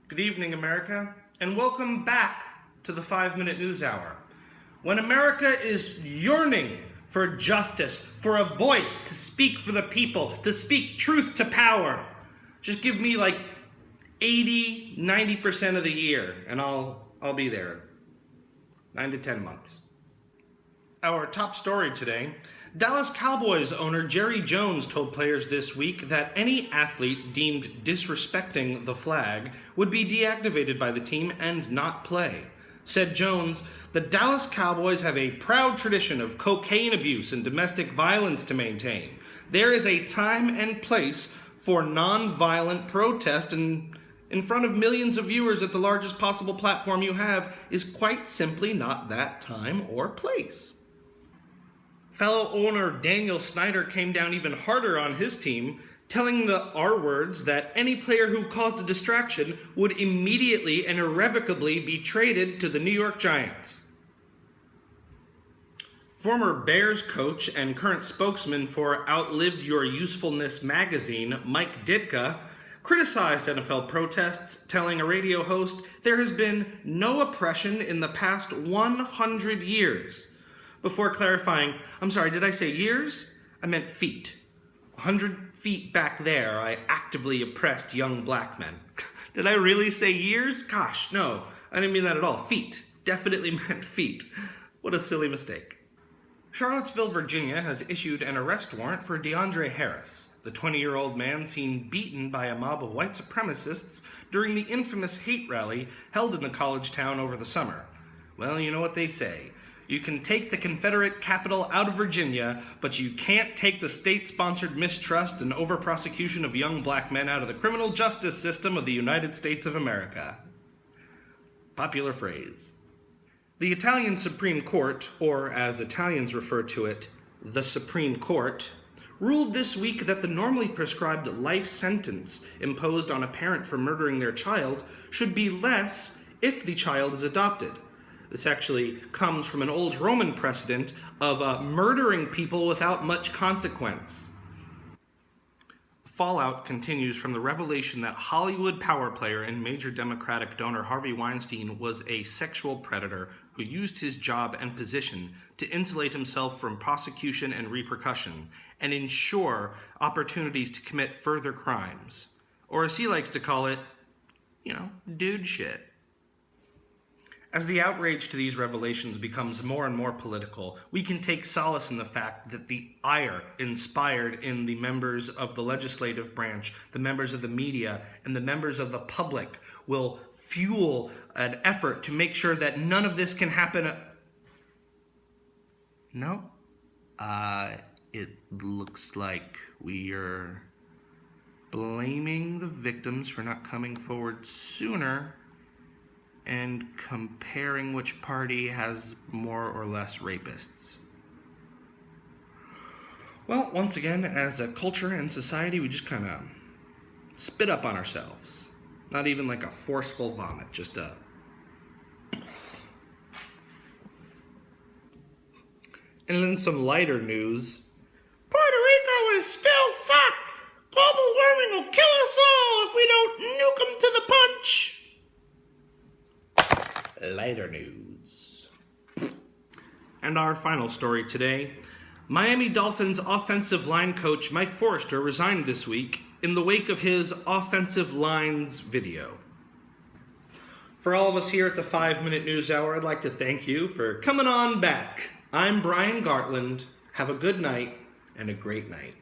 Good evening, America, and welcome back to the 5-Minute News Hour. When America is yearning for justice, for a voice to speak for the people, to speak truth to power, just give me like 80-90% of the year, and I'll be there. 9 to 10 months. Our top story today: Dallas Cowboys owner Jerry Jones told players this week that any athlete deemed disrespecting the flag would be deactivated by the team and not play. Said Jones, "The Dallas Cowboys have a proud tradition of cocaine abuse and domestic violence to maintain. There is a time and place for non-violent protest, and in front of millions of viewers at the largest possible platform you have is quite simply not that time or place." Fellow owner Daniel Snyder came down even harder on his team, telling the R words that any player who caused a distraction would immediately and irrevocably be traded to the New York Giants. Former Bears coach and current spokesman for Outlived Your Usefulness magazine, Mike Ditka, criticized NFL protests, telling a radio host there has been no oppression in the past 100 years. Before clarifying, "I'm sorry, did I say years? I meant feet. 100 feet back there, I actively oppressed young black men." Did I really say years? Gosh, no, I didn't mean that at all. Feet. Definitely meant feet. What a silly mistake. Charlottesville, Virginia has issued an arrest warrant for DeAndre Harris, the 20-year-old man seen beaten by a mob of white supremacists during the infamous hate rally held in the college town over the summer. Well, you know what they say. You can take the Confederate capital out of Virginia, but you can't take the state-sponsored mistrust and over-prosecution of young black men out of the criminal justice system of the United States of America. Popular phrase. The Italian Supreme Court, or as Italians refer to it, the Supreme Court, ruled this week that the normally prescribed life sentence imposed on a parent for murdering their child should be less if the child is adopted. This actually comes from an old Roman precedent of murdering people without much consequence. The fallout continues from the revelation that Hollywood power player and major Democratic donor Harvey Weinstein was a sexual predator who used his job and position to insulate himself from prosecution and repercussion and ensure opportunities to commit further crimes. Or as he likes to call it, dude shit. As the outrage to these revelations becomes more and more political, we can take solace in the fact that the ire inspired in the members of the legislative branch, the members of the media, and the members of the public will fuel an effort to make sure that none of this can happen. No? It looks like we are blaming the victims for not coming forward sooner and comparing which party has more or less rapists. Well, once again, as a culture and society, we just kind of spit up on ourselves. Not even like a forceful vomit, just a... And then some lighter news. Puerto Rico is still fucked! Global warming will kill us all if we don't nuke them to the punch! Lighter news. And our final story today: Miami Dolphins offensive line coach Mike Forrester resigned this week in the wake of his offensive lines video. For all of us here at the 5-Minute News Hour, I'd like to thank you for coming on back. I'm Brian Gartland. Have a good night and a great night.